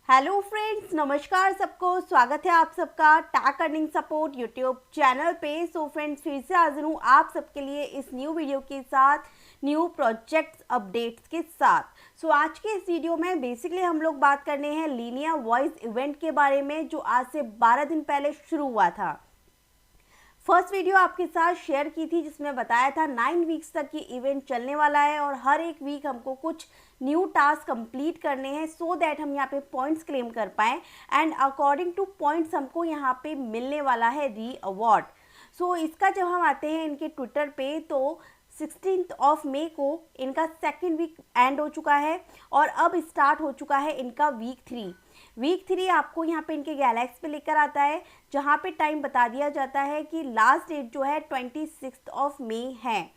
Hello friends, नमस्कार सबको। स्वागत है आप सबका tag earning support YouTube channel पे। सो फ्रेंड्स, फिर से हाजिर हूँ आप सबके लिए इस न्यू वीडियो के साथ, न्यू प्रोजेक्ट्स अपडेट्स के साथ। सो आज के इस वीडियो में बेसिकली हम लोग बात करने हैं लीनिया वॉइस इवेंट के बारे में, जो आज से 12 दिन पहले शुरू हुआ था। फर्स्ट वीडियो आपके साथ शेयर की थी जिसमें बताया था 9 वीक्स तक ये इवेंट चलने वाला है और हर एक वीक हमको कुछ न्यू टास्क कंप्लीट करने हैं सो दैट हम यहाँ पे पॉइंट्स क्लेम कर पाएँ एंड अकॉर्डिंग टू पॉइंट्स हमको यहाँ पे मिलने वाला है री अवार्ड। सो इसका जब हम आते हैं इनके ट्विटर पे तो 16 मई को इनका सेकेंड वीक एंड हो चुका है और अब स्टार्ट हो चुका है इनका वीक 3 आपको यहाँ पे इनके गैलेक्सी पे लेकर आता है, जहाँ पे टाइम बता दिया जाता है कि लास्ट डेट जो है 26 मई है।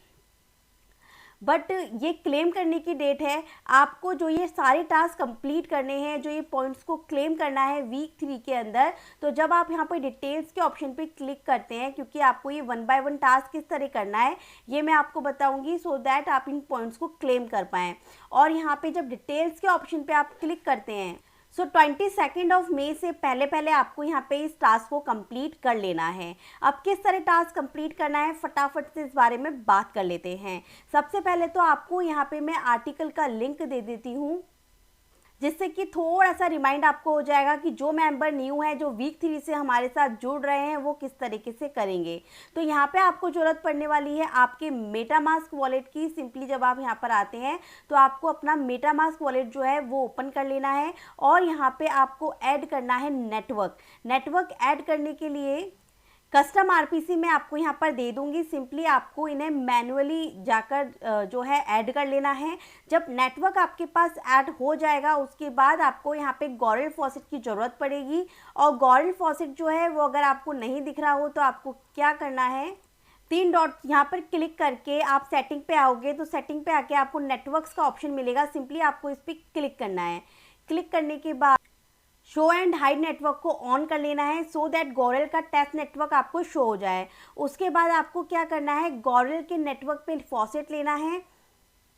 बट ये क्लेम करने की डेट है। आपको जो ये सारे टास्क कंप्लीट करने हैं, जो ये पॉइंट्स को क्लेम करना है वीक 3 के अंदर, तो जब आप यहाँ पर डिटेल्स के ऑप्शन पे क्लिक करते हैं, क्योंकि आपको ये 1 बाय 1 टास्क किस तरह करना है ये मैं आपको बताऊंगी सो दैट आप इन पॉइंट्स को क्लेम कर पाएँ। और यहाँ पे जब डिटेल्स के ऑप्शन पे आप क्लिक करते हैं सो 22 मई से पहले आपको यहाँ पे इस टास्क को कंप्लीट कर लेना है। अब किस तरह टास्क कंप्लीट करना है फटाफट से इस बारे में बात कर लेते हैं। सबसे पहले तो आपको यहाँ पे मैं आर्टिकल का लिंक दे देती हूँ, जिससे कि थोड़ा सा रिमाइंड आपको हो जाएगा कि जो मेंबर न्यू है, जो वीक 3 से हमारे साथ जुड़ रहे हैं, वो किस तरीके से करेंगे। तो यहाँ पे आपको ज़रूरत पड़ने वाली है आपके मेटामास्क वॉलेट की। सिंपली जब आप यहाँ पर आते हैं तो आपको अपना मेटामास्क वॉलेट जो है वो ओपन कर लेना है और यहाँ पे आपको ऐड करना है नेटवर्क ऐड करने के लिए कस्टम आरपीसी मैं आपको यहाँ पर दे दूंगी। सिंपली आपको इन्हें मैनुअली जाकर जो है ऐड कर लेना है। जब नेटवर्क आपके पास ऐड हो जाएगा उसके बाद आपको यहाँ पे गॉरल फॉसेट की ज़रूरत पड़ेगी। और गॉरल फॉसेट जो है वो अगर आपको नहीं दिख रहा हो तो आपको क्या करना है, 3 डॉट यहाँ पर क्लिक करके आप सेटिंग पे आओगे तो सेटिंग पे आके आपको नेटवर्क्स का ऑप्शन मिलेगा। सिंपली आपको इस पर क्लिक करना है। क्लिक करने के बाद शो एंड हाइड नेटवर्क को ऑन कर लेना है सो दैट गॉरल का टेस्ट नेटवर्क आपको शो हो जाए। उसके बाद आपको क्या करना है, गॉरल के नेटवर्क पे फॉसेट लेना है।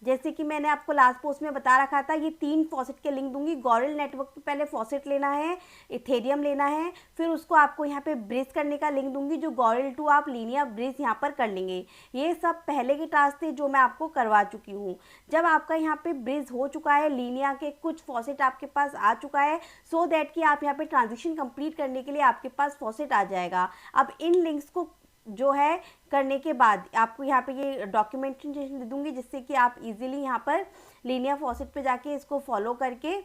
जैसे कि मैंने आपको लास्ट पोस्ट में बता रखा था, ये 3 फॉसेट के लिंक दूंगी। गॉरल नेटवर्क पे पहले फॉसेट लेना है, इथेरियम लेना है, फिर उसको आपको यहाँ पे ब्रिज करने का लिंक दूंगी, जो गॉरल टू आप लीनिया ब्रिज यहाँ पर कर लेंगे। ये सब पहले के टास्क थे जो मैं आपको करवा चुकी हूँ। जब आपका यहाँ पे ब्रिज हो चुका है, लीनिया के कुछ फॉसेट आपके पास आ चुका है सो दैट कि आप यहाँ पे ट्रांजेक्शन कंप्लीट करने के लिए आपके पास फॉसेट आ जाएगा। अब इन लिंक्स को जो है करने के बाद आपको यहाँ पे ये डॉक्यूमेंटेशन दे दूंगी, जिससे कि आप इजीली यहाँ पर लीनिया फॉसेट पे जाके इसको फॉलो करके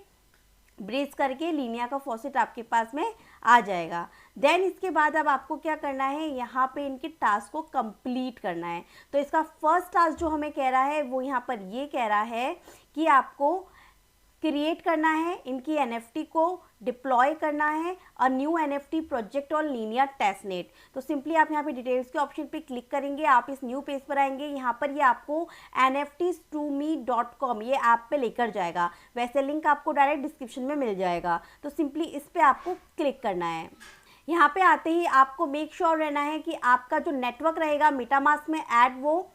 ब्रेस करके लीनिया का फॉसेट आपके पास में आ जाएगा। देन इसके बाद अब आपको क्या करना है, यहाँ पे इनके टास्क को कंप्लीट करना है। तो इसका फर्स्ट टास्क जो हमें कह रहा है वो यहाँ पर ये कह रहा है कि आपको क्रिएट करना है, इनकी एनएफटी को डिप्लॉय करना है, और न्यू एनएफटी प्रोजेक्ट और लीनिया टेस्टनेट। तो सिंपली आप यहाँ पे डिटेल्स के ऑप्शन पे क्लिक करेंगे, आप इस न्यू पेज पर आएंगे। यहाँ पर ये आपको nfts2me.com ये ऐप पे लेकर जाएगा। वैसे लिंक आपको डायरेक्ट डिस्क्रिप्शन में मिल जाएगा। तो सिंपली इस पर आपको क्लिक करना है। यहाँ पे आते ही आपको मेक श्योर रहना है कि आपका जो नेटवर्क रहेगा मेटामास्क में ऐड वो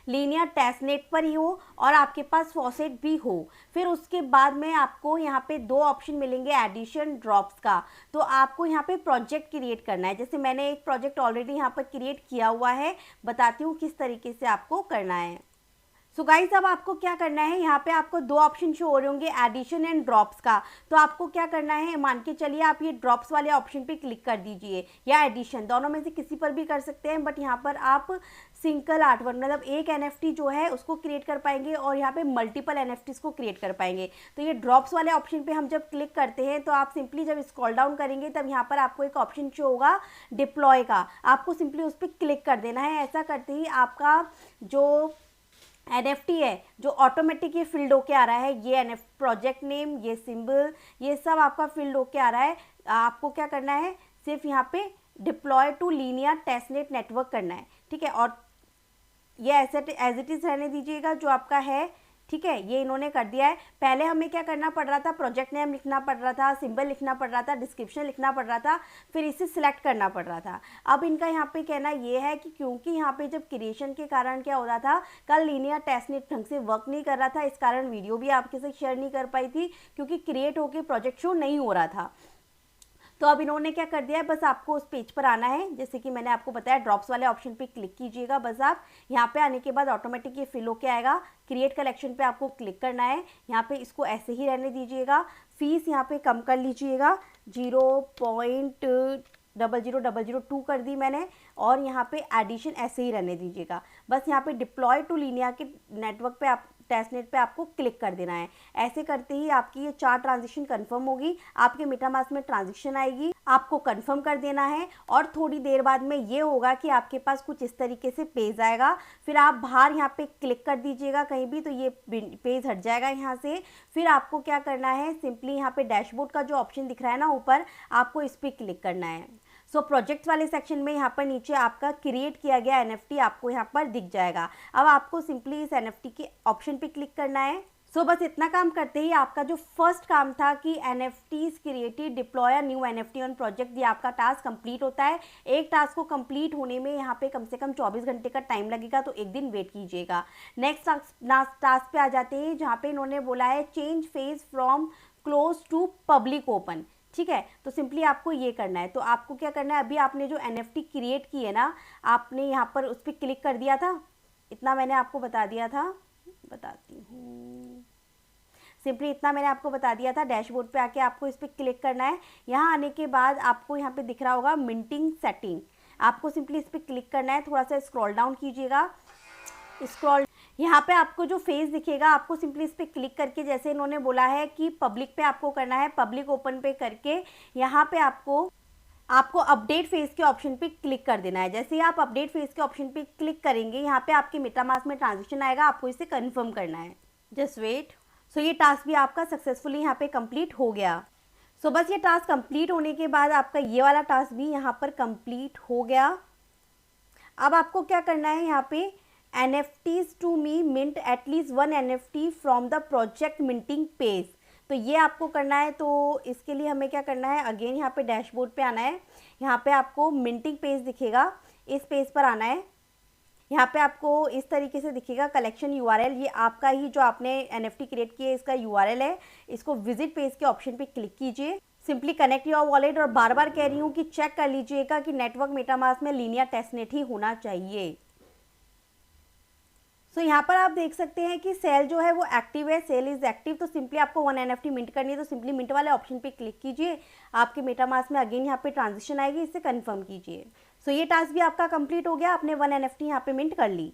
लीनिया टेस्टनेट पर ही हो और आपके पास फॉसेट भी हो। फिर उसके बाद में आपको यहाँ पे 2 ऑप्शन मिलेंगे एडिशन ड्रॉप्स का। तो आपको यहाँ पे प्रोजेक्ट क्रिएट करना है। जैसे मैंने एक प्रोजेक्ट ऑलरेडी यहाँ पर क्रिएट किया हुआ है, बताती हूँ किस तरीके से आपको करना है। सो गाइस, अब आपको क्या करना है, यहाँ पे आपको 2 ऑप्शन शो हो रहे होंगे एडिशन एंड ड्रॉप्स का। तो आपको क्या करना है, मान के चलिए आप ये ड्रॉप्स वाले ऑप्शन पे क्लिक कर दीजिए या एडिशन, दोनों में से किसी पर भी कर सकते हैं। बट यहाँ पर आप सिंगल आर्टवर्क मतलब एक एनएफटी जो है उसको क्रिएट कर पाएंगे और यहाँ पे मल्टीपल एनएफटीज को क्रिएट कर पाएंगे। तो ये ड्रॉप्स वाले ऑप्शन पे हम जब क्लिक करते हैं तो आप सिंपली जब स्क्रॉल डाउन करेंगे तब यहाँ पर आपको एक ऑप्शन शो होगा डिप्लॉय का। आपको सिंपली उस पर क्लिक कर देना है। ऐसा करते ही आपका जो एनएफटी है जो ऑटोमेटिक ये फिल्ड होके आ रहा है, ये एनएफ प्रोजेक्ट नेम, ये सिंबल, ये सब आपका फिल्ड होके आ रहा है। आपको क्या करना है, सिर्फ यहाँ पे deploy to Linea testnet network करना है, ठीक है। और ये एज इट इज़ रहने दीजिएगा जो आपका है, ठीक है, ये इन्होंने कर दिया है। पहले हमें क्या करना पड़ रहा था, प्रोजेक्ट नेम लिखना पड़ रहा था, सिंबल लिखना पड़ रहा था, डिस्क्रिप्शन लिखना पड़ रहा था, फिर इसे सिलेक्ट करना पड़ रहा था। अब इनका यहाँ पे कहना ये है कि क्योंकि यहाँ पे जब क्रिएशन के कारण क्या हो रहा था, कल लीनियर टेस्टनेट ढंग से वर्क नहीं कर रहा था, इस कारण वीडियो भी आपके साथ शेयर नहीं कर पाई थी, क्योंकि क्रिएट होकर प्रोजेक्ट शो नहीं हो रहा था। तो अब इन्होंने क्या कर दिया है, बस आपको उस पेज पर आना है, जैसे कि मैंने आपको बताया ड्रॉप्स वाले ऑप्शन पे क्लिक कीजिएगा। बस आप यहाँ पे आने के बाद ऑटोमेटिक ये फिल होके आएगा। क्रिएट कलेक्शन पे आपको क्लिक करना है, यहाँ पे इसको ऐसे ही रहने दीजिएगा। फीस यहाँ पे कम कर लीजिएगा, 0.00002 कर दी मैंने, और यहाँ पे एडिशन ऐसे ही रहने दीजिएगा। बस यहाँ पे डिप्लॉय टू लीनियर के नेटवर्क पे आप टेस्टनेट पे आपको क्लिक कर देना है। ऐसे करते ही आपकी ये 4 ट्रांजेक्शन कंफर्म होगी, आपके मेटामास्क में ट्रांजेक्शन आएगी, आपको कंफर्म कर देना है, और थोड़ी देर बाद में ये होगा कि आपके पास कुछ इस तरीके से पेज आएगा। फिर आप बाहर यहाँ पे क्लिक कर दीजिएगा कहीं भी, तो ये पेज हट जाएगा यहाँ से। फिर आपको क्या करना है, सिंपली यहाँ पे डैशबोर्ड का जो ऑप्शन दिख रहा है ना ऊपर, आपको इस पर क्लिक करना है। सो प्रोजेक्ट्स वाले सेक्शन में यहाँ पर नीचे आपका क्रिएट किया गया NFT आपको यहाँ पर दिख जाएगा। अब आपको सिंपली इस NFT के ऑप्शन पे क्लिक करना है। सो बस इतना काम करते ही आपका जो फर्स्ट काम था कि NFTs created deploy new NFT on project, ये आपका टास्क कंप्लीट होता है। एक टास्क को कंप्लीट होने में यहाँ पे कम से कम 24 घंटे का टाइम लगेगा, तो एक दिन वेट कीजिएगा। नेक्स्ट टास्क पे आ जाते हैं, जहाँ पे इन्होंने बोला है change phase from close to public open. ठीक है, तो सिंपली आपको ये करना है। तो आपको क्या करना है, अभी आपने जो NFT क्रिएट की है ना, आपने यहाँ पर उस पर क्लिक कर दिया था, इतना मैंने आपको बता दिया था, बताती हूँ, सिंपली इतना मैंने आपको बता दिया था। डैशबोर्ड पे आके आपको इस पर क्लिक करना है। यहाँ आने के बाद आपको यहाँ पे दिख रहा होगा मिंटिंग सेटिंग, आपको सिंपली इस पर क्लिक करना है। थोड़ा सा स्क्रॉल डाउन कीजिएगा, स्क्रॉल, यहाँ पे आपको जो फेस दिखेगा, आपको सिंपली इस पर क्लिक करके, जैसे इन्होंने बोला है कि पब्लिक पे आपको करना है, पब्लिक ओपन पे करके यहाँ पे आपको अपडेट फेस के ऑप्शन पे क्लिक कर देना है। जैसे ही आप अपडेट फेस के ऑप्शन पे क्लिक करेंगे, यहाँ पे आपके मेटामास्क में ट्रांजेक्शन आएगा, आपको इसे कंफर्म करना है। Just wait. सो ये टास्क भी आपका सक्सेसफुली यहाँ पे कंप्लीट हो गया। सो बस ये टास्क कंप्लीट होने के बाद आपका ये वाला टास्क भी यहाँ पर कंप्लीट हो गया। अब आपको क्या करना है, यहाँ पे NFTs to me mint at least 1 NFT from the project minting page, तो ये आपको करना है। तो इसके लिए हमें क्या करना है, अगेन यहाँ पे डैशबोर्ड पे आना है। यहाँ पे आपको मिंटिंग पेज दिखेगा, इस पेज पर आना है। यहाँ पे आपको इस तरीके से दिखेगा कलेक्शन URL, ये आपका ही जो आपने NFT क्रिएट किया है इसका URL है। इसको विजिट पेज के ऑप्शन पे क्लिक कीजिए, सिंपली कनेक्ट योर वॉलेट, और बार बार कह रही हूँ कि चेक कर लीजिएगा कि नेटवर्क मेटामास्क में लीनियर टेस्टनेट ही होना चाहिए। सो यहाँ पर आप देख सकते हैं कि सेल जो है वो एक्टिव है, सेल इज एक्टिव। तो सिंपली आपको 1 NFT मिंट करनी है, तो सिंपली मिंट वाले ऑप्शन पे क्लिक कीजिए, आपके मेटामास्क में अगेन यहाँ पे ट्रांजेक्शन आएगी, इसे कंफर्म कीजिए। सो ये टास्क भी आपका कंप्लीट हो गया, आपने 1 NFT यहाँ पे मिंट कर ली।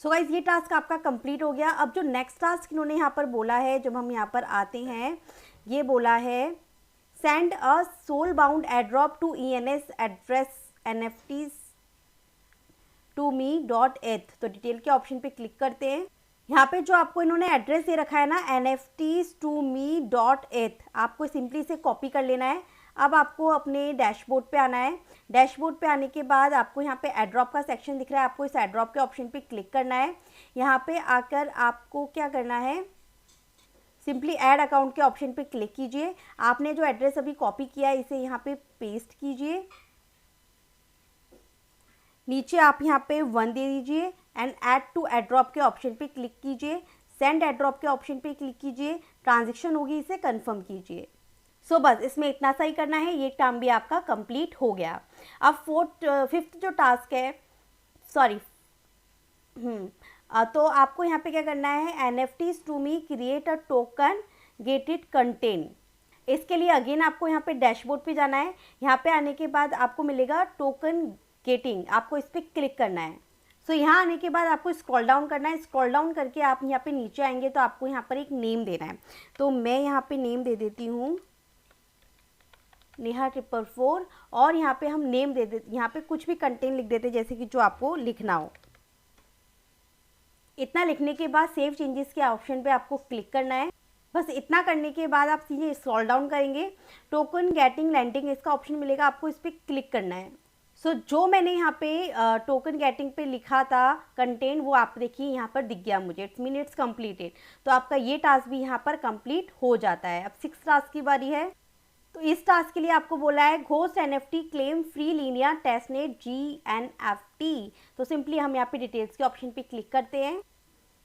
सो गाइज ये टास्क आपका कंप्लीट हो गया। अब जो नेक्स्ट टास्क इन्होंने यहाँ पर बोला है, जब हम यहाँ पर आते हैं, ये बोला है send a soul bound airdrop to ENS address NFTs to me.eth, तो डिटेल के ऑप्शन पे क्लिक करते हैं। यहाँ पे जो आपको इन्होंने एड्रेस दे रखा है ना, NFTs to me.eth, आपको सिंपली से कॉपी कर लेना है। अब आपको अपने डैशबोर्ड पे आना है। डैशबोर्ड पे आने के बाद आपको यहाँ पे एड्रॉप का सेक्शन दिख रहा है, आपको इस एड्रॉप के ऑप्शन पे क्लिक करना है। यहाँ पे आकर आपको क्या करना है, सिंपली ऐड अकाउंट के ऑप्शन पे क्लिक कीजिए। आपने जो एड्रेस अभी कॉपी किया है इसे यहाँ पे पेस्ट कीजिए, नीचे आप यहाँ पे 1 दे दीजिए, एंड ऐड टू एड्रॉप के ऑप्शन पे क्लिक कीजिए, सेंड एड्रॉप के ऑप्शन पे क्लिक कीजिए, ट्रांजेक्शन होगी, इसे कंफर्म कीजिए। सो बस इसमें इतना सा ही करना है, ये काम भी आपका कंप्लीट हो गया। अब फिफ्थ जो टास्क है, सॉरी, तो आपको यहाँ पे क्या करना है, NFTs to me create a token get it contain. इसके लिए अगेन आपको यहाँ पे डैशबोर्ड पे जाना है। यहाँ पे आने के बाद आपको मिलेगा टोकन गेटिंग, आपको इस पर क्लिक करना है। सो यहाँ आने के बाद आपको स्क्रॉल डाउन करना है। स्क्रॉल डाउन करके आप यहाँ पे नीचे आएंगे तो आपको यहाँ पर एक नेम देना है। तो मैं यहाँ पे नेम दे देती हूँ नेहा 444, और यहाँ पे हम नेम दे देते, यहाँ पे कुछ भी कंटेंट लिख देते जैसे कि जो आपको लिखना हो। इतना लिखने के बाद सेव चेंजेस के ऑप्शन पे आपको क्लिक करना है। बस इतना करने के बाद आप सीधे स्क्रॉल डाउन करेंगे, टोकन गेटिंग लैंडिंग इसका ऑप्शन मिलेगा, आपको इस पर क्लिक करना है। जो मैंने यहाँ पे टोकन गेटिंग पे लिखा था कंटेंट, वो आप देखिए यहाँ पर दिख गया मुझे, इट्स मीन इट्स कंप्लीटेड। तो आपका ये टास्क भी यहाँ पर कंप्लीट हो जाता है। अब 6 टास्क की बारी है। तो इस टास्क के लिए आपको बोला है ghost NFT claim free Linnaea testnet GNFT। तो सिंपली हम यहाँ पे डिटेल्स के ऑप्शन पे क्लिक करते हैं।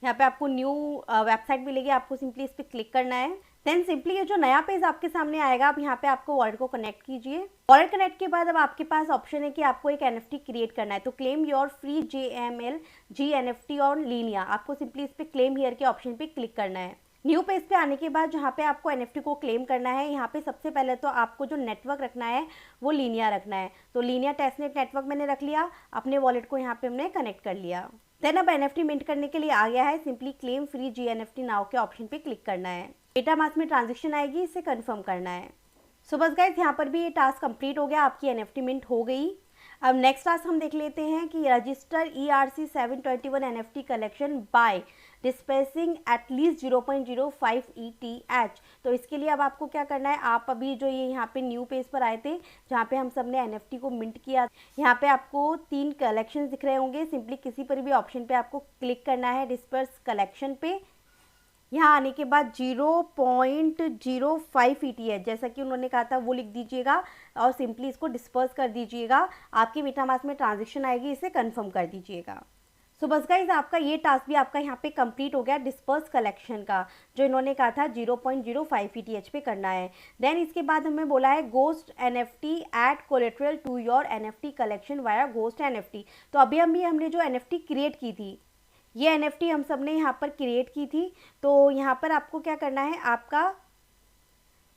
यहाँ पे आपको न्यू वेबसाइट मिलेगी, आपको सिंपली इस पर क्लिक करना है। देन सिंपली ये जो नया पेज आपके सामने आएगा, आप यहाँ पे आपको वॉलेट को कनेक्ट कीजिए। वॉलेट कनेक्ट के बाद अब आपके पास ऑप्शन है कि आपको एक NFT क्रिएट करना है। तो claim your free JML GNFT on Linnaea, आपको सिंपली इस पर क्लेम हियर के ऑप्शन पे क्लिक करना है। न्यू पेज पे आने के बाद जहाँ पे आपको NFT को क्लेम करना है, यहाँ पे सबसे पहले तो आपको जो नेटवर्क रखना है वो लीनिया रखना है। तो लीनिया टेस्टनेट नेटवर्क मैंने रख लिया, अपने वॉलेट को यहाँ पे हमने कनेक्ट कर लिया। देन अब NFT मिंट करने के लिए आ गया है, simply claim free GNFT now के ऑप्शन पे क्लिक करना है। मेटामास्क में ट्रांजेक्शन आएगी, इसे कंफर्म करना है। सो बस गाइस, यहाँ पर भी ये टास्क कंप्लीट हो गया, आपकी NFT मिंट हो गई। अब नेक्स्ट टास्क हम देख लेते हैं कि register ERC-721 NFT collection bye dispersing at least 0.05 ETH। तो इसके लिए अब आपको क्या करना है, आप अभी जो ये यहाँ पे न्यू पेज पर आए थे जहाँ पे हम सब ने NFT को मिंट किया, यहाँ पे आपको 3 कलेक्शन दिख रहे होंगे। सिंपली किसी पर भी ऑप्शन पे आपको क्लिक करना है डिस्पर्स कलेक्शन पे। यहाँ आने के बाद 0.05 ETH जैसा कि उन्होंने कहा था वो लिख दीजिएगा और सिंपली इसको डिस्पर्स कर दीजिएगा। आपके मेटामास्क में ट्रांजेक्शन आएगी, इसे कंफर्म कर दीजिएगा। सो बस गाइज, आपका ये टास्क भी आपका यहाँ पे कंप्लीट हो गया डिस्पर्स कलेक्शन का, जो इन्होंने कहा था 0.05 ETH पे करना है। देन इसके बाद हमें बोला है ghost NFT add collateral to your NFT collection via ghost NFT। तो अभी हमने जो NFT क्रिएट की थी, ये NFT हम सब ने यहाँ पर क्रिएट की थी। तो यहाँ पर आपको क्या करना है, आपका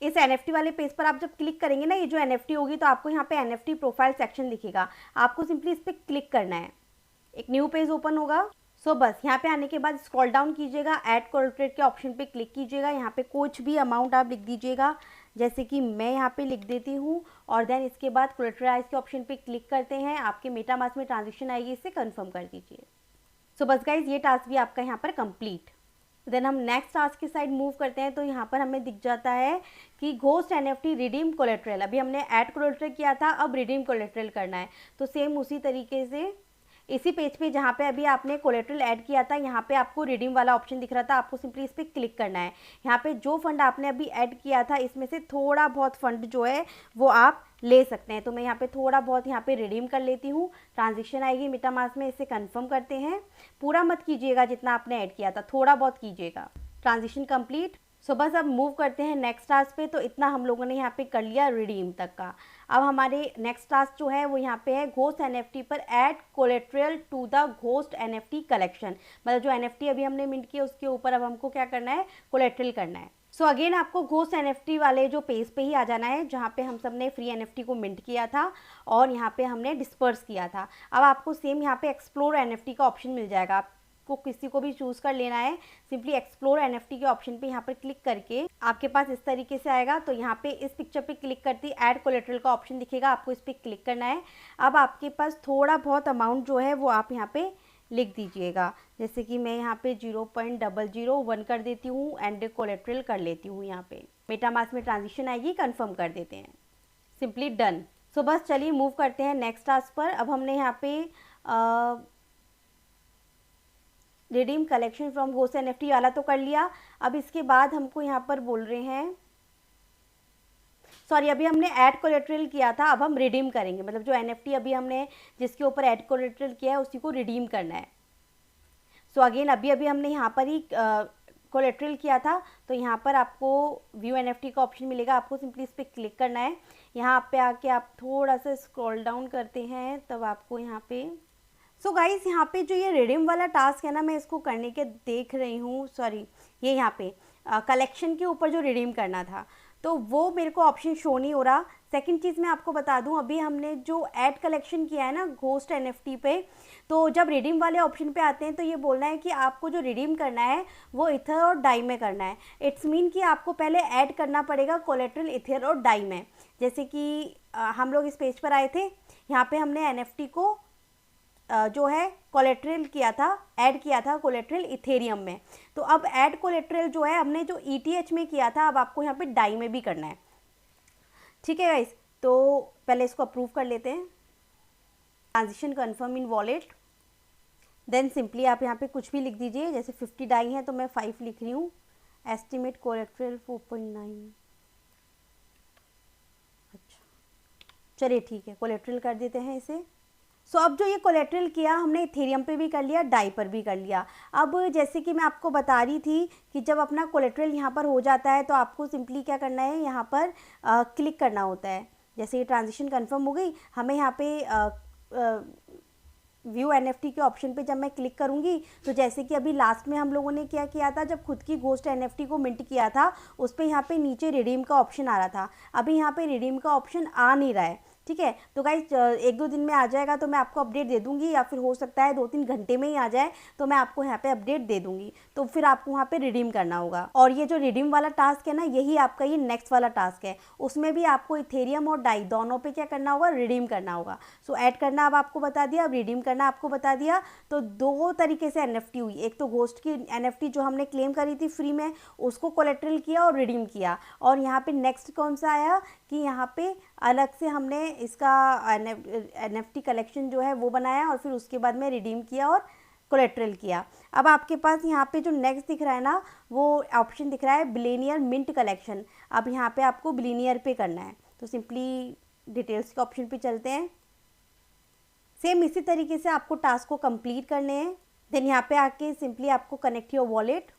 इस NFT वाले पेज पर आप जब क्लिक करेंगे ना, ये जो NFT होगी, तो आपको यहाँ पे NFT प्रोफाइल सेक्शन दिखेगा, आपको सिंपली इस पर क्लिक करना है, एक न्यू पेज ओपन होगा। सो बस यहाँ पे आने के बाद स्क्रॉल डाउन कीजिएगा, ऐड कोलेटरल के ऑप्शन पे क्लिक कीजिएगा। यहाँ पे कुछ भी अमाउंट आप लिख दीजिएगा, जैसे कि मैं यहाँ पे लिख देती हूँ। और देन इसके बाद कोलेटराइज के ऑप्शन पे क्लिक करते हैं, आपके मेटामास्क में ट्रांजेक्शन आएगी, इसे कंफर्म कर दीजिए। सो बस गाइज, ये टास्क भी आपका यहाँ पर कंप्लीट। देन हम नेक्स्ट टास्क की साइड मूव करते हैं। तो यहाँ पर हमें दिख जाता है कि घोस्ट NFT रिडीम कोलेटरल, अभी हमने ऐड कोलेटरल किया था, अब रिडीम कोलेटरल करना है। तो सेम उसी तरीके से इसी पेज पे जहाँ पे अभी आपने कोलेटरल ऐड किया था, यहाँ पे आपको रिडीम वाला ऑप्शन दिख रहा था, आपको सिंपली इस पर क्लिक करना है। यहाँ पे जो फंड आपने अभी ऐड किया था, इसमें से थोड़ा बहुत फंड जो है वो आप ले सकते हैं। तो मैं यहाँ पे थोड़ा बहुत यहाँ पे रिडीम कर लेती हूँ, ट्रांजेक्शन आएगी मेटामास्क में, इसे कंफर्म करते हैं। पूरा मत कीजिएगा जितना आपने ऐड किया था, थोड़ा बहुत कीजिएगा। Transaction complete. सो बस अब मूव करते हैं नेक्स्ट टास्क पे। तो इतना हम लोगों ने यहाँ पे कर लिया रिडीम तक का। अब हमारे नेक्स्ट टास्क जो है वो यहाँ पे है घोस्ट NFT पर add collateral to the ghost NFT collection, मतलब जो NFT अभी हमने मिंट किया उसके ऊपर अब हमको क्या करना है, कोलेटरल करना है। सो अगेन आपको घोस्ट NFT वाले जो पेज पे ही आ जाना है जहाँ पे हम सब ने फ्री NFT को मिंट किया था और यहाँ पे हमने डिस्पर्स किया था। अब आपको सेम यहाँ पे एक्सप्लोर NFT का ऑप्शन मिल जाएगा, को किसी को भी चूज़ कर लेना है। सिंपली एक्सप्लोर NFT के ऑप्शन पे यहाँ पर क्लिक करके आपके पास इस तरीके से आएगा। तो यहाँ पे इस पिक्चर पे क्लिक करते ही ऐड कोलेटरल का ऑप्शन दिखेगा, आपको इस पर क्लिक करना है। अब आपके पास थोड़ा बहुत अमाउंट जो है वो आप यहाँ पे लिख दीजिएगा, जैसे कि मैं यहाँ पे 0.001 कर देती हूँ एंड कोलेटरल कर लेती हूँ। यहाँ पे मेटामास्क में ट्रांजेक्शन आएगी, कंफर्म कर देते हैं, सिंपली डन। सो बस चलिए मूव करते हैं नेक्स्ट टास्क पर। अब हमने यहाँ पे redeem collection from ghost NFT वाला तो कर लिया। अब इसके बाद हमको यहाँ पर बोल रहे हैं, सॉरी, अभी हमने ऐड कोलेटरल किया था, अब हम रिडीम करेंगे, मतलब जो NFT अभी हमने जिसके ऊपर ऐड कोलेटरल किया है उसी को रिडीम करना है। सो अगेन अभी हमने यहाँ पर ही कोलेटरल किया था, तो यहाँ पर आपको व्यू NFT का ऑप्शन मिलेगा, आपको सिंपली इस पर क्लिक करना है। यहाँ पे आके आप थोड़ा सा स्क्रॉल डाउन करते हैं, तब आपको यहाँ पे सो गाइस यहाँ पे जो ये रिडीम वाला टास्क है ना, मैं इसको करने के देख रही हूँ, सॉरी, ये यहाँ पे कलेक्शन के ऊपर जो रिडीम करना था तो वो मेरे को ऑप्शन शो नहीं हो रहा। सेकंड चीज़ मैं आपको बता दूं, अभी हमने जो ऐड कलेक्शन किया है ना घोस्ट NFT पे, तो जब रिडीम वाले ऑप्शन पे आते हैं तो ये बोलना है कि आपको जो रिडीम करना है वो इथर और डाई में करना है। इट्स मीन कि आपको पहले ऐड करना पड़ेगा कोलेटरल इथर और डाई में। जैसे कि हम लोग इस पेज पर आए थे, यहाँ पे हमने NFT को जो है कोलेटरल किया था, ऐड किया था कोलेटरल इथेरियम में। तो अब ऐड कोलेटरल जो है हमने जो ETH में किया था, अब आपको यहाँ पे डाई में भी करना है। ठीक है गाइस, तो पहले इसको अप्रूव कर लेते हैं। Transition confirm in wallet, then simply आप यहाँ पे कुछ भी लिख दीजिए, जैसे 50 डाई है तो मैं 5 लिख रही हूँ, एस्टिमेट कोलेट्रल 4.9। अच्छा चलिए ठीक है, कोलेट्रल कर देते हैं इसे। सो अब जो ये कोलेट्रल किया हमने इथेरियम पे भी कर लिया, डाई पर भी कर लिया। अब जैसे कि मैं आपको बता रही थी कि जब अपना कोलेट्रल यहाँ पर हो जाता है तो आपको सिंपली क्या करना है, यहाँ पर क्लिक करना होता है। जैसे ये ट्रांजिशन कंफर्म हो गई, हमें यहाँ पे व्यू एनएफटी के ऑप्शन पे जब मैं क्लिक करूंगी तो जैसे कि अभी लास्ट में हम लोगों ने क्या किया था, जब खुद की घोस्ट एनएफटी को मिंट किया था उस पर यहाँ पे नीचे रिडीम का ऑप्शन आ रहा था, अभी यहाँ पे रिडीम का ऑप्शन आ नहीं रहा है। ठीक है, तो गाइस 1-2 दिन में आ जाएगा तो मैं आपको अपडेट दे दूंगी, या फिर हो सकता है 2-3 घंटे में ही आ जाए तो मैं आपको यहाँ पे अपडेट दे दूंगी। तो फिर आपको वहाँ पे रिडीम करना होगा, और ये जो रिडीम वाला टास्क है ना, यही आपका ये नेक्स्ट वाला टास्क है। उसमें भी आपको इथेरियम और डाई दोनों पे क्या करना होगा, रिडीम करना होगा। सो ऐड करना अब आपको बता दिया, अब रिडीम करना आपको बता दिया। तो 2 तरीके से एनएफटी हुई, एक तो घोस्ट की एनएफटी जो हमने क्लेम करी थी फ्री में, उसको कोलेट्रल किया और रिडीम किया, और यहाँ पे नेक्स्ट कौन सा आया कि यहाँ पे अलग से हमने इसका एनएफटी कलेक्शन जो है वो बनाया, और फिर उसके बाद में रिडीम किया और कोलेट्रल किया। अब आपके पास यहाँ पे जो नेक्स्ट दिख रहा है ना, वो ऑप्शन दिख रहा है बिलियनियर मिंट कलेक्शन। अब यहाँ पे आपको बिलियनियर पे करना है, तो सिंपली डिटेल्स के ऑप्शन पे चलते हैं। सेम इसी तरीके से आपको टास्क को कंप्लीट करने हैं। देन यहाँ पे आके सिंपली आपको connect your wallet.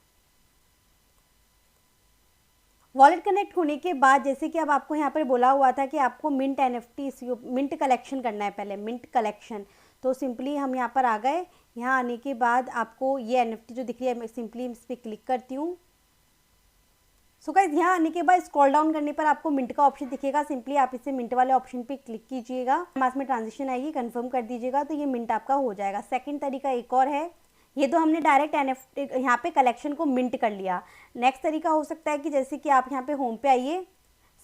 Wallet connect होने के बाद जैसे कि अब आपको यहाँ पर बोला हुआ था कि आपको मिंट एनएफटी मिंट कलेक्शन करना है, पहले मिंट कलेक्शन। तो सिंपली हम यहाँ पर आ गए। यहाँ आने के बाद आपको ये एनएफटी जो दिख रही है, मैं सिंपली इस पर क्लिक करती हूँ। सो गाइस यहाँ आने के बाद स्क्रॉल डाउन करने पर आपको मिंट का ऑप्शन दिखेगा, सिंपली आप इसे मिंट वाले ऑप्शन पे क्लिक कीजिएगा। मास में ट्रांजेक्शन आएगी, कंफर्म कर दीजिएगा, तो ये मिंट आपका हो जाएगा। सेकंड तरीका एक और है, ये तो हमने डायरेक्ट एनएफटी यहाँ पे कलेक्शन को मिंट कर लिया। नेक्स्ट तरीका हो सकता है कि जैसे कि आप यहाँ पे होम पे आइए,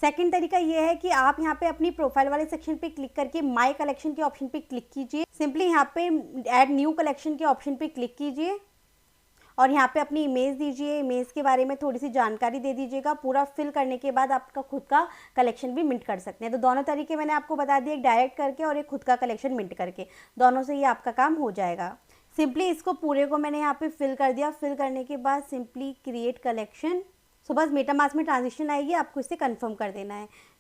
सेकंड तरीका ये है कि आप यहाँ पे अपनी प्रोफाइल वाले सेक्शन पे क्लिक करके माय कलेक्शन के ऑप्शन पे क्लिक कीजिए। सिंपली यहाँ पे ऐड न्यू कलेक्शन के ऑप्शन पे क्लिक कीजिए और यहाँ पे अपनी इमेज दीजिए। इमेज के बारे में थोड़ी सी जानकारी दे दीजिएगा। पूरा फिल करने के बाद आपका खुद का कलेक्शन भी मिंट कर सकते हैं। तो दोनों तरीके मैंने आपको बता दिए, एक डायरेक्ट करके और एक खुद का कलेक्शन मिंट करके, दोनों से ही आपका काम हो जाएगा। सिंपली इसको पूरे को मैंने यहाँ पे फिल कर दिया। फिल करने के बाद सिंपली क्रिएट कलेक्शन। सो बस मेटामास्क में ट्रांजेक्शन आएगी, आपको इसे कंफर्म कर देना है।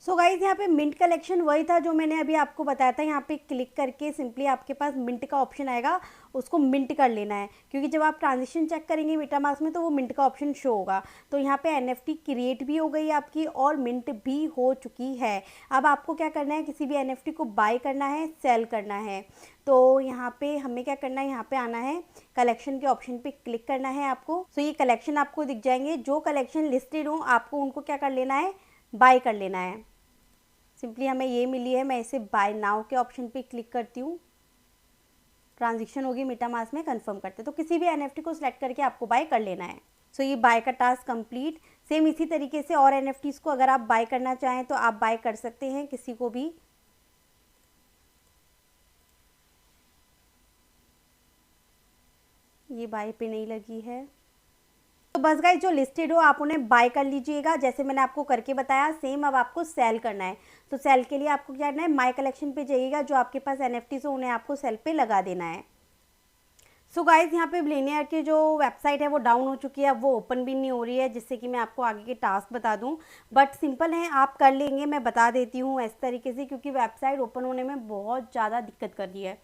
सो गाइज यहाँ पे मिंट कलेक्शन वही था जो मैंने अभी आपको बताया था। यहाँ पे क्लिक करके सिंपली आपके पास मिंट का ऑप्शन आएगा, उसको मिंट कर लेना है, क्योंकि जब आप ट्रांजेक्शन चेक करेंगे मेटामास्क में तो वो मिंट का ऑप्शन शो होगा। तो यहाँ पे एनएफटी क्रिएट भी हो गई आपकी और मिंट भी हो चुकी है। अब आपको क्या करना है, किसी भी एनएफटी को बाय करना है, सेल करना है। तो यहाँ पे हमें क्या करना है, यहाँ पे आना है, कलेक्शन के ऑप्शन पे क्लिक करना है आपको। सो ये कलेक्शन आपको दिख जाएंगे, जो कलेक्शन लिस्टेड हो आपको उनको क्या कर लेना है, बाय कर लेना है। सिंपली हमें ये मिली है, मैं इसे बाय नाउ के ऑप्शन पे क्लिक करती हूँ। ट्रांजेक्शन होगी मेटामास्क में, कंफर्म करते हैं। तो किसी भी एनएफटी को सिलेक्ट करके आपको बाय कर लेना है। सो ये बाय का टास्क कंप्लीट। सेम इसी तरीके से और एनएफटीज को अगर आप बाय करना चाहें तो आप बाय कर सकते हैं किसी को भी। ये बाय पे नहीं लगी है। तो बस गाइस जो लिस्टेड हो आप उन्हें बाय कर लीजिएगा, जैसे मैंने आपको करके बताया। सेम अब आपको सेल करना है। तो सेल के लिए आपको क्या करना है, माय कलेक्शन पे जाइएगा, जो आपके पास एनएफटीज हो उन्हें आपको सेल पे लगा देना है। सो गाइस यहाँ पे बिलियनियर की जो वेबसाइट है वो डाउन हो चुकी है, अब वो ओपन भी नहीं हो रही है, जिससे कि मैं आपको आगे के टास्क बता दूं। बट सिंपल है, आप कर लेंगे, मैं बता देती हूँ इस तरीके से, क्योंकि वेबसाइट ओपन होने में बहुत ज़्यादा दिक्कत कर रही है।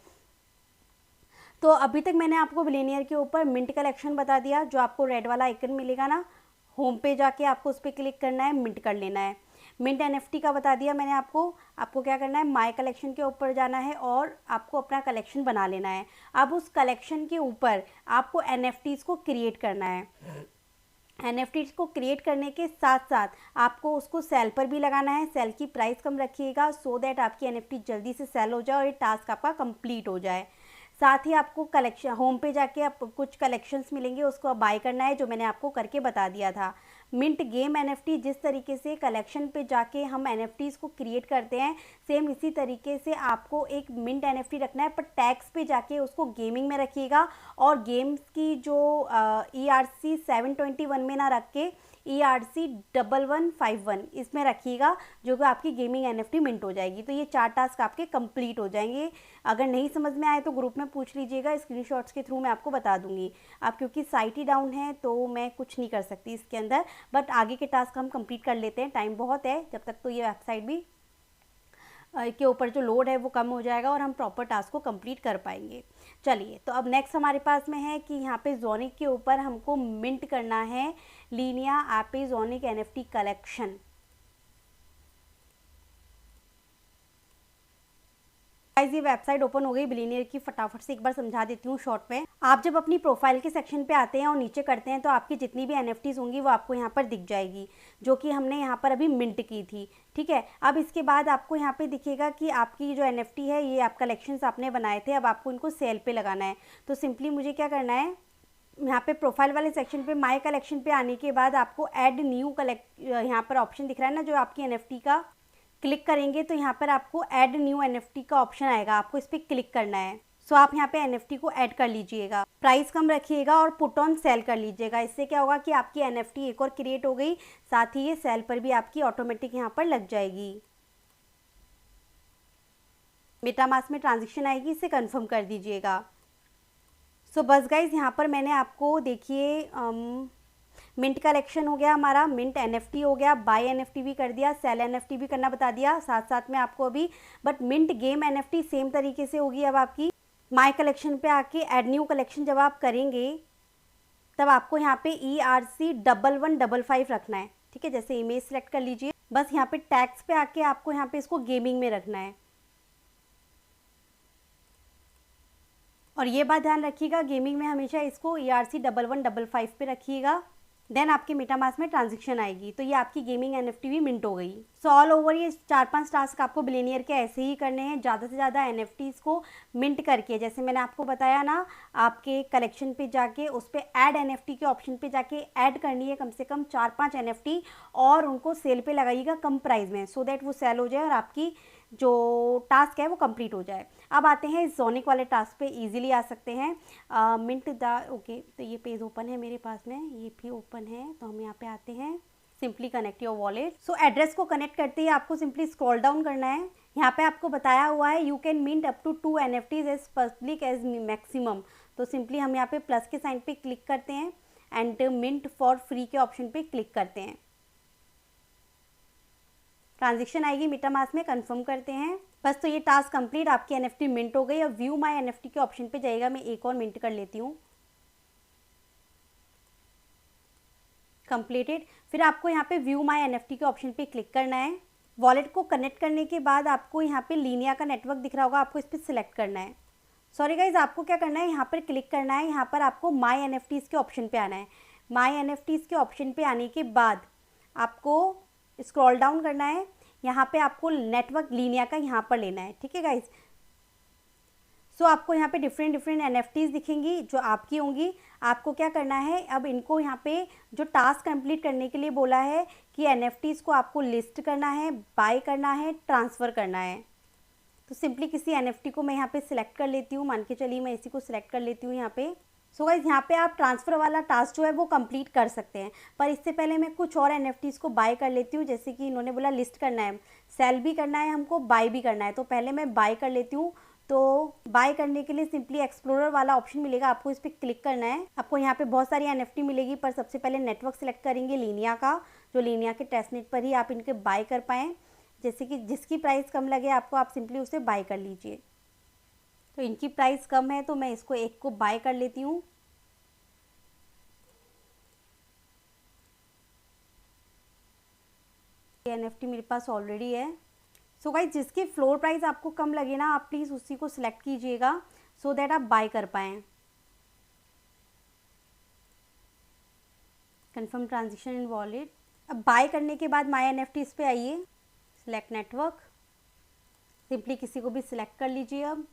तो अभी तक मैंने आपको बिलियनियर के ऊपर मिंट कलेक्शन बता दिया। जो आपको रेड वाला आइकन मिलेगा ना, होम पे जाके आपको उस पर क्लिक करना है, मिंट कर लेना है। मिंट एनएफटी का बता दिया मैंने आपको क्या करना है, माय कलेक्शन के ऊपर जाना है और आपको अपना कलेक्शन बना लेना है। अब उस कलेक्शन के ऊपर आपको एनएफटीज को क्रिएट करना है। एनएफटीज को क्रिएट करने के साथ साथ आपको उसको सेल पर भी लगाना है। सेल की प्राइस कम रखिएगा, सो दैट आपकी एनएफटी जल्दी से सेल हो जाए और ये टास्क आपका कंप्लीट हो जाए। साथ ही आपको कलेक्शन होम पे जाके आप कुछ कलेक्शंस मिलेंगे, उसको बाय करना है, जो मैंने आपको करके बता दिया था। मिंट गेम एनएफटी जिस तरीके से कलेक्शन पे जाके हम एनएफटीज को क्रिएट करते हैं, सेम इसी तरीके से आपको एक मिंट एनएफटी रखना है, पर टैग्स पे जाके उसको गेमिंग में रखिएगा और गेम्स की जो ERC 721 में ना रख के ERC 1151 इसमें रखिएगा, जो कि आपकी गेमिंग एनएफटी मिंट हो जाएगी। तो ये 4 टास्क आपके कंप्लीट हो जाएंगे। अगर नहीं समझ में आए तो ग्रुप में पूछ लीजिएगा, स्क्रीनशॉट्स के थ्रू मैं आपको बता दूंगी। अब क्योंकि साइट ही डाउन है तो मैं कुछ नहीं कर सकती इसके अंदर, बट आगे के टास्क हम कंप्लीट कर लेते हैं, टाइम बहुत है जब तक, तो ये वेबसाइट भी के ऊपर जो लोड है वो कम हो जाएगा और हम प्रॉपर टास्क को कंप्लीट कर पाएंगे। चलिए, तो अब नेक्स्ट हमारे पास में है कि यहाँ पे जोनिक के ऊपर हमको मिंट करना है लीनिया एपी जोनिक एनएफटी कलेक्शन। ये वेबसाइट ओपन हो गई बिलियनियर की। फटाफट से एक बार समझा देती हूँ शॉर्ट में। आप जब अपनी प्रोफाइल के सेक्शन पे आते हैं और नीचे करते हैं तो आपकी जितनी भी एनएफटीज होंगी वो आपको यहाँ पर दिख जाएगी, जो कि हमने यहाँ पर अभी मिंट की थी। ठीक है, अब इसके बाद आपको यहाँ पे दिखेगा कि आपकी जो एनएफटी है ये आप कलेक्शंस आपने बनाए थे, अब आपको इनको सेल पे लगाना है। तो सिंपली मुझे क्या करना है, यहाँ पे प्रोफाइल वाले सेक्शन पे माय कलेक्शन पे आने के बाद आपको ऐड न्यू कलेक्ट, यहाँ पर ऑप्शन दिख रहा है ना जो आपकी एनएफटी का, क्लिक करेंगे तो यहाँ पर आपको ऐड न्यू एनएफटी का ऑप्शन आएगा, आपको इस पर क्लिक करना है। सो आप यहाँ पे एनएफटी को ऐड कर लीजिएगा, प्राइस कम रखिएगा और पुट ऑन सेल कर लीजिएगा। इससे क्या होगा कि आपकी एनएफटी एक और क्रिएट हो गई, साथ ही ये सेल पर भी आपकी ऑटोमेटिक यहाँ पर लग जाएगी। मेटामास्क में ट्रांजेक्शन आएगी, इसे कंफर्म कर दीजिएगा। सो बस गाइज, यहाँ पर मैंने आपको देखिए मिंट कलेक्शन हो गया हमारा, मिंट एनएफटी हो गया, बाय एनएफटी भी कर दिया, सेल एनएफटी भी करना बता दिया साथ साथ में आपको अभी। But mint game NFT same तरीके से होगी। अब आपकी माय कलेक्शन पे आके ऐड न्यू कलेक्शन जब आप करेंगे तब आपको यहाँ पे ERC 1155 रखना है। ठीक है, जैसे इमेज सेलेक्ट कर लीजिए, बस यहाँ पे टैग्स पे आके आपको यहाँ पे इसको गेमिंग में रखना है। और ये बात ध्यान रखिएगा, गेमिंग में हमेशा इसको ERC 1155 पे रखिएगा, देन आपके मेटामास्क में ट्रांजेक्शन आएगी। तो ये आपकी गेमिंग एनएफटी भी मिंट हो गई। सो ऑल ओवर ये 4-5 टास्क आपको बिलियनियर के ऐसे ही करने हैं, ज़्यादा से ज़्यादा एनएफटीज़ को मिंट करके, जैसे मैंने आपको बताया ना, आपके कलेक्शन पे जाके उस पर ऐड एनएफटी के ऑप्शन पे जाके ऐड करनी है कम से कम 4-5 एनएफटी और उनको सेल पे लगाइएगा कम प्राइस में, सो दैट वो सेल हो जाए और आपकी जो टास्क है वो कंप्लीट हो जाए। अब आते हैं इस जोनिक वाले टास्क पे, इजीली आ सकते हैं। मिंट ओके, तो ये पेज ओपन है मेरे पास में, ये भी ओपन है। तो हम यहाँ पे आते हैं, simply connect your wallet. So address को कनेक्ट करते ही आपको सिंपली स्क्रॉल डाउन करना है। यहाँ पे आपको बताया हुआ है you can mint up to 2 NFTs as public as maximum. तो सिंपली हम यहाँ पे प्लस के साइन पे क्लिक करते हैं एंड मिंट फॉर फ्री के ऑप्शन पे क्लिक करते हैं। ट्रांजेक्शन आएगी मेटामास्क में, कंफर्म करते हैं। बस, तो ये टास्क कंप्लीट, आपकी एनएफटी मिंट हो गई। अब व्यू माय एनएफटी के ऑप्शन पे जाइएगा, मैं एक और मिंट कर लेती हूँ, कंप्लीटेड। फिर आपको यहाँ पे व्यू माय एनएफटी के ऑप्शन पे क्लिक करना है। वॉलेट को कनेक्ट करने के बाद आपको यहाँ पे लीनिया का नेटवर्क दिख रहा होगा, आपको इस पर सिलेक्ट करना है। सॉरी गाइज, आपको क्या करना है, यहाँ पर क्लिक करना है, यहाँ पर आपको माय एनएफटीज़ के ऑप्शन पे आना है। माय एनएफटीज़ के ऑप्शन पे आने के बाद आपको स्क्रॉल डाउन करना है, यहाँ पे आपको नेटवर्क लीनिया का यहाँ पर लेना है। ठीक है गाइज, सो आपको यहाँ पे डिफरेंट एनएफटीज़ दिखेंगी जो आपकी होंगी। आपको क्या करना है, अब इनको यहाँ पे जो टास्क कंप्लीट करने के लिए बोला है कि एनएफटीज़ को आपको लिस्ट करना है, बाय करना है, ट्रांसफ़र करना है। तो सिंपली किसी एनएफटी को मैं यहाँ पे सिलेक्ट कर लेती हूँ, मान के चलिए मैं इसी को सिलेक्ट कर लेती हूँ यहाँ पे। सो गाइस, यहाँ पे आप ट्रांसफ़र वाला टास्क जो है वो कंप्लीट कर सकते हैं, पर इससे पहले मैं कुछ और एनएफटीज़ को बाय कर लेती हूँ। जैसे कि इन्होंने बोला लिस्ट करना है, सेल भी करना है हमको, बाय भी करना है, तो पहले मैं बाय कर लेती हूँ। तो बाय करने के लिए सिंपली एक्सप्लोरर वाला ऑप्शन मिलेगा, आपको इस पर क्लिक करना है। आपको यहाँ पे बहुत सारी एनएफटी मिलेगी, पर सबसे पहले नेटवर्क सेलेक्ट करेंगे लीनिया का, जो लीनिया के टेस्टनेट पर ही आप इनके बाय कर पाएँ। जैसे कि जिसकी प्राइस कम लगे आपको, आप सिंपली उसे बाय कर लीजिए। तो इनकी प्राइस कम है तो मैं इसको एक को बाय कर लेती हूँ। एनएफटी मेरे पास ऑलरेडी है। सो गाइस, जिसकी फ्लोर प्राइस आपको कम लगे ना, आप प्लीज़ उसी को सिलेक्ट कीजिएगा सो दैट आप बाय कर पाएँ। Confirm transaction in wallet. अब बाय करने के बाद माय एनएफटीज़ पे आइए, सिलेक्ट नेटवर्क, सिंपली किसी को भी सिलेक्ट कर लीजिए। अब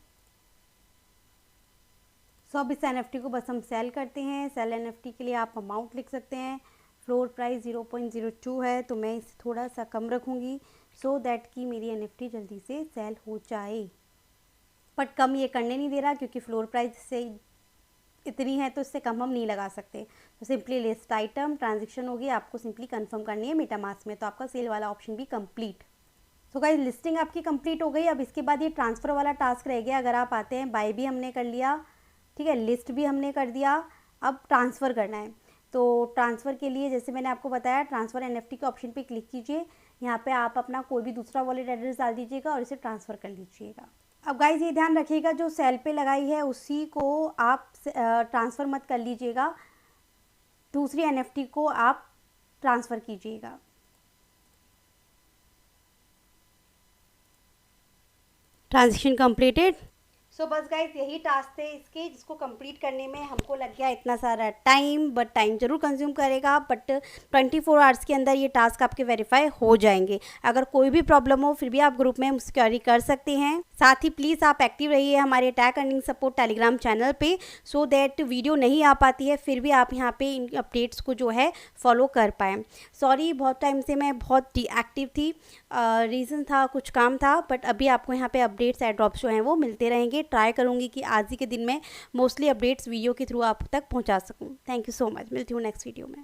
सो अब इस एनएफटी को बस हम सेल करते हैं। सेल एनएफटी के लिए आप अमाउंट लिख सकते हैं फ्लोर प्राइस 0.02 है, तो मैं इसे थोड़ा सा कम रखूँगी सो दैट कि मेरी NFT जल्दी से सेल हो जाए। बट कम ये करने नहीं दे रहा क्योंकि फ्लोर प्राइस से इतनी है तो इससे कम हम नहीं लगा सकते। तो सिंपली लिस्ट आइटम ट्रांजेक्शन होगी, आपको सिंपली कंफर्म करनी है मेटामास्क में, तो आपका सेल वाला ऑप्शन भी कंप्लीट। तो गाइस लिस्टिंग आपकी कंप्लीट हो गई। अब इसके बाद ये ट्रांसफ़र वाला टास्क रह गया। अगर आप आते हैं, बाय भी हमने कर लिया, ठीक है, लिस्ट भी हमने कर दिया, अब ट्रांसफ़र करना है। तो ट्रांसफ़र के लिए जैसे मैंने आपको बताया, ट्रांसफ़र NFT के ऑप्शन पे क्लिक कीजिए। यहाँ पे आप अपना कोई भी दूसरा वॉलेट एड्रेस डाल दीजिएगा और इसे ट्रांसफ़र कर लीजिएगा। अब गाइस ये ध्यान रखिएगा, जो सेल पे लगाई है उसी को आप ट्रांसफ़र मत कर लीजिएगा, दूसरी NFT को आप ट्रांसफ़र कीजिएगा। Transaction completed. सो बस गाइस यही टास्क थे इसके, जिसको कंप्लीट करने में हमको लग गया इतना सारा टाइम, बट टाइम ज़रूर कंज्यूम करेगा, बट 24 आवर्स के अंदर ये टास्क आपके वेरीफाई हो जाएंगे। अगर कोई भी प्रॉब्लम हो फिर भी आप ग्रुप में मुझसे क्वेरी कर सकते हैं। साथ ही प्लीज़ आप एक्टिव रहिए हमारे tag earning support Telegram channel पे, सो दैट वीडियो नहीं आ पाती है फिर भी आप यहाँ पे इन अपडेट्स को जो है फॉलो कर पाएँ। सॉरी बहुत टाइम से मैं बहुत डीएक्टिव थी, रीज़न था कुछ काम था, बट अभी आपको यहाँ पे अपडेट्स एड ड्रॉप्स जो हैं वो मिलते रहेंगे। ट्राई करूँगी कि आज ही के दिन में मोस्टली अपडेट्स वीडियो के थ्रू आप तक पहुँचा सकूँ। थैंक यू सो मच, मिलती हूँ नेक्स्ट वीडियो में।